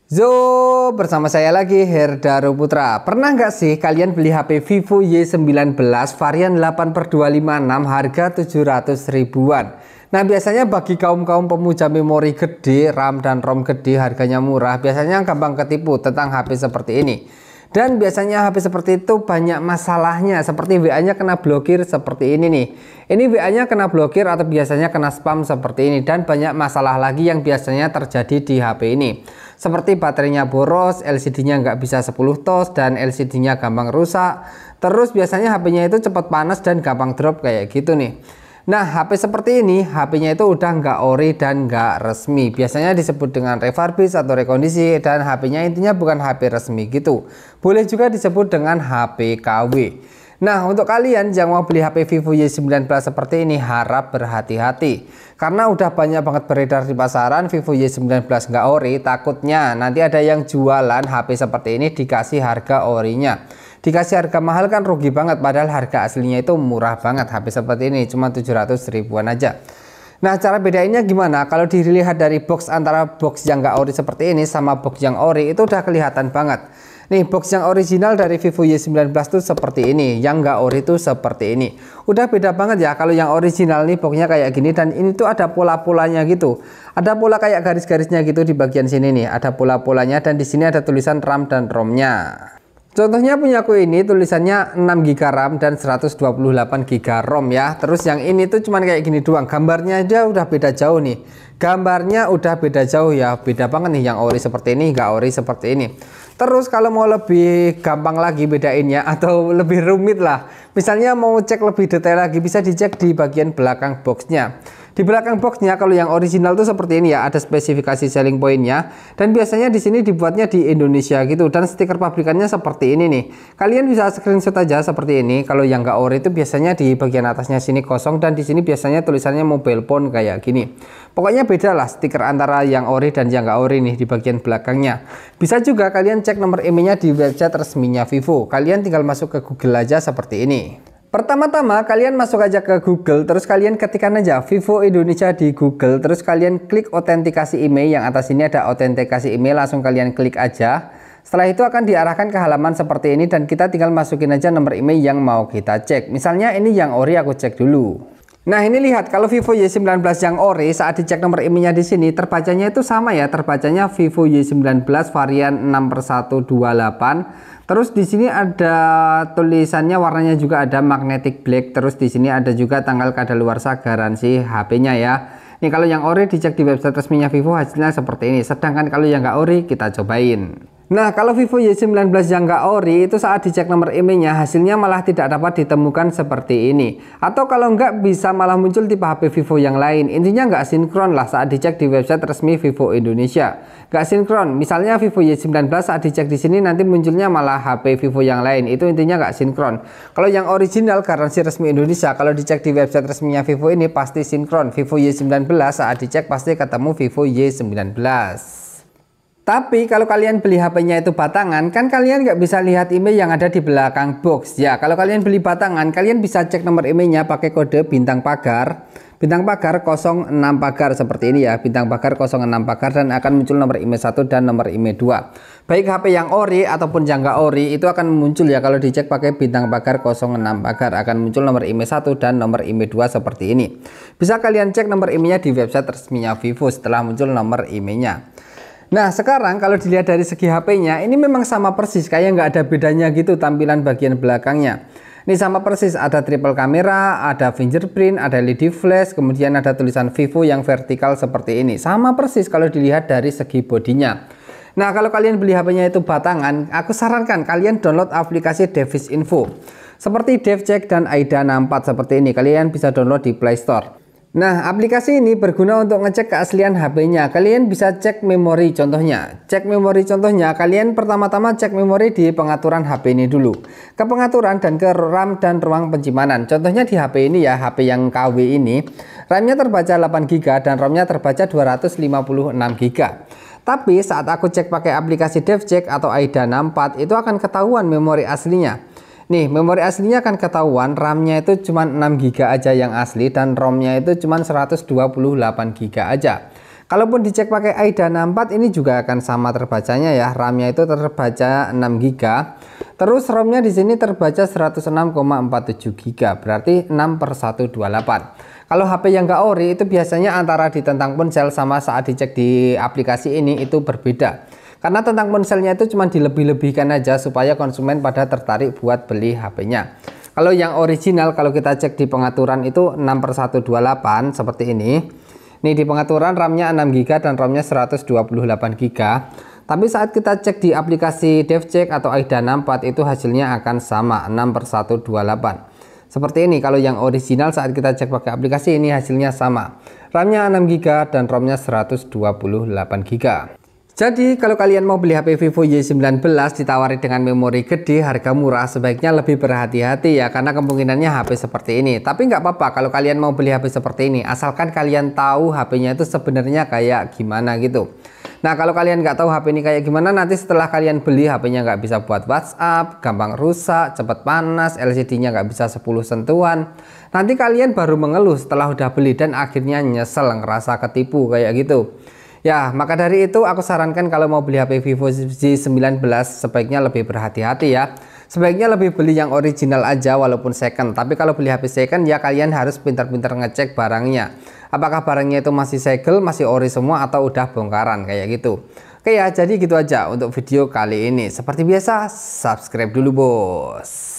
Zo, bersama saya lagi Herdaru Putra. Pernah nggak sih kalian beli HP Vivo Y19 varian 8/256 harga 700 ribuan? Nah, biasanya bagi kaum-kaum pemuja memori gede, RAM dan ROM gede, harganya murah, biasanya gampang ketipu tentang HP seperti ini. Dan biasanya HP seperti itu banyak masalahnya, seperti WA-nya kena blokir seperti ini nih. Ini WA-nya kena blokir atau biasanya kena spam seperti ini. Dan banyak masalah lagi yang biasanya terjadi di HP ini. Seperti baterainya boros, LCD-nya nggak bisa 10 tos, dan LCD-nya gampang rusak. Terus biasanya HP-nya itu cepat panas dan gampang drop kayak gitu nih. Nah, HP seperti ini, HP-nya itu udah nggak ori dan nggak resmi. Biasanya disebut dengan refurbish atau rekondisi, dan HP-nya intinya bukan HP resmi gitu. Boleh juga disebut dengan HP KW. Nah, untuk kalian yang mau beli HP Vivo Y19 seperti ini, harap berhati-hati. Karena udah banyak banget beredar di pasaran Vivo Y19 nggak ori, takutnya nanti ada yang jualan HP seperti ini dikasih harga orinya. Dikasih harga mahal kan rugi banget, padahal harga aslinya itu murah banget. HP seperti ini cuma 700 ribuan aja. Nah, cara bedainnya gimana? Kalau dilihat dari box, antara box yang nggak ori seperti ini sama box yang ori itu udah kelihatan banget. Nih, box yang original dari Vivo Y19 tuh seperti ini, yang nggak ori tuh seperti ini. Udah beda banget ya. Kalau yang original nih boxnya kayak gini, dan ini tuh ada pola-polanya gitu. Ada pola kayak garis-garisnya gitu di bagian sini nih. Ada pola-polanya, dan di sini ada tulisan RAM dan ROM-nya. Contohnya punya aku ini tulisannya 6 GB RAM dan 128 GB ROM ya. Terus yang ini tuh cuman kayak gini doang. Gambarnya aja udah beda jauh nih. Gambarnya udah beda jauh ya. Beda banget nih, yang ori seperti ini, nggak ori seperti ini. Terus kalau mau lebih gampang lagi bedainnya atau lebih rumit lah, misalnya mau cek lebih detail lagi, bisa dicek di bagian belakang boxnya. Di belakang boxnya kalau yang original tuh seperti ini ya, ada spesifikasi selling pointnya, dan biasanya di sini dibuatnya di Indonesia gitu, dan stiker pabrikannya seperti ini nih. Kalian bisa screenshot aja seperti ini. Kalau yang nggak ori itu biasanya di bagian atasnya sini kosong, dan di sini biasanya tulisannya mobile phone kayak gini. Pokoknya beda lah stiker antara yang ori dan yang nggak ori nih di bagian belakangnya. Bisa juga kalian cek nomor IMEI-nya di website resminya Vivo. Kalian tinggal masuk ke Google aja seperti ini. Pertama-tama kalian masuk aja ke Google, terus kalian ketikkan aja Vivo Indonesia di Google, terus kalian klik autentikasi IMEI. Yang atas ini ada autentikasi IMEI, langsung kalian klik aja. Setelah itu akan diarahkan ke halaman seperti ini, dan kita tinggal masukin aja nomor IMEI yang mau kita cek. Misalnya ini yang ori, aku cek dulu. Nah, ini lihat kalau Vivo Y19 yang ori, saat dicek nomor IMEI-nya di sini terbacanya itu sama ya, terbacanya Vivo Y19 varian 6/128. Terus di sini ada tulisannya, warnanya juga ada magnetic black. Terus di sini ada juga tanggal kadaluarsa garansi HP-nya ya. Nih, kalau yang ori dicek di website resminya Vivo hasilnya seperti ini. Sedangkan kalau yang nggak ori kita cobain. Nah, kalau Vivo Y19 yang nggak ori itu saat dicek nomor IMEI-nya hasilnya malah tidak dapat ditemukan seperti ini. Atau kalau nggak bisa malah muncul tipe HP Vivo yang lain. Intinya nggak sinkron lah saat dicek di website resmi Vivo Indonesia. Nggak sinkron. Misalnya Vivo Y19 saat dicek di sini nanti munculnya malah HP Vivo yang lain. Itu intinya nggak sinkron. Kalau yang original garansi resmi Indonesia, kalau dicek di website resminya Vivo ini pasti sinkron. Vivo Y19 saat dicek pasti ketemu Vivo Y19. Tapi kalau kalian beli HP-nya itu batangan, kan kalian nggak bisa lihat IMEI yang ada di belakang box. Ya, kalau kalian beli batangan, kalian bisa cek nomor IMEI-nya pakai kode bintang pagar. Bintang pagar 06 pagar seperti ini ya, bintang pagar 06 pagar, dan akan muncul nomor IMEI 1 dan nomor IMEI 2. Baik HP yang ori ataupun yang nggak ori itu akan muncul ya, kalau dicek pakai bintang pagar 06 pagar akan muncul nomor IMEI 1 dan nomor IMEI 2 seperti ini. Bisa kalian cek nomor IMEI-nya di website resminya Vivo setelah muncul nomor IMEI-nya. Nah, sekarang kalau dilihat dari segi HP-nya, ini memang sama persis, kayak nggak ada bedanya gitu tampilan bagian belakangnya. Ini sama persis, ada triple kamera, ada fingerprint, ada LED flash, kemudian ada tulisan Vivo yang vertikal seperti ini. Sama persis kalau dilihat dari segi bodinya. Nah, kalau kalian beli HP-nya itu batangan, aku sarankan kalian download aplikasi Device Info. Seperti DevCheck dan AIDA 64 seperti ini, kalian bisa download di Play Store. Nah, aplikasi ini berguna untuk ngecek keaslian HP-nya. Kalian bisa cek memori contohnya. Cek memori contohnya, kalian pertama-tama cek memori di pengaturan HP ini dulu. Ke pengaturan dan ke RAM dan ruang penyimpanan. Contohnya di HP ini ya, HP yang KW ini, RAM-nya terbaca 8 GB dan ROM-nya terbaca 256 GB. Tapi saat aku cek pakai aplikasi DevCheck atau AIDA 64, itu akan ketahuan memori aslinya. Nih, memori aslinya akan ketahuan, RAM-nya itu cuma 6 GB aja yang asli, dan ROM-nya itu cuma 128 GB aja. Kalaupun dicek pakai AIDA 64 ini juga akan sama terbacanya ya. RAM-nya itu terbaca 6GB. Terus ROM-nya di sini terbaca 106,47GB, berarti 6/128. Kalau HP yang nggak ori itu biasanya antara ditentang ponsel sama saat dicek di aplikasi ini itu berbeda. Karena tentang ponselnya itu cuma dilebih-lebihkan aja supaya konsumen pada tertarik buat beli HP-nya. Kalau yang original kalau kita cek di pengaturan itu 6/128 seperti ini. Nih di pengaturan RAM-nya 6GB dan ROM-nya 128GB. Tapi saat kita cek di aplikasi DevCheck atau AIDA 64 itu hasilnya akan sama 6/128. Seperti ini kalau yang original saat kita cek pakai aplikasi ini hasilnya sama. RAM-nya 6GB dan ROM-nya 128GB. Jadi kalau kalian mau beli HP Vivo Y19 ditawari dengan memori gede harga murah, sebaiknya lebih berhati-hati ya, karena kemungkinannya HP seperti ini. Tapi nggak apa-apa kalau kalian mau beli HP seperti ini, asalkan kalian tahu HP-nya itu sebenarnya kayak gimana gitu. Nah kalau kalian nggak tahu HP ini kayak gimana, nanti setelah kalian beli HP-nya nggak bisa buat WhatsApp, gampang rusak, cepat panas, LCD-nya nggak bisa 10 sentuhan. Nanti kalian baru mengeluh setelah udah beli dan akhirnya nyesel ngerasa ketipu kayak gitu. Ya, maka dari itu aku sarankan kalau mau beli HP Vivo Y19 sebaiknya lebih berhati-hati ya. Sebaiknya lebih beli yang original aja walaupun second. Tapi kalau beli HP second ya kalian harus pintar-pintar ngecek barangnya. Apakah barangnya itu masih segel, masih ori semua atau udah bongkaran kayak gitu. Oke ya, jadi gitu aja untuk video kali ini. Seperti biasa, subscribe dulu bos.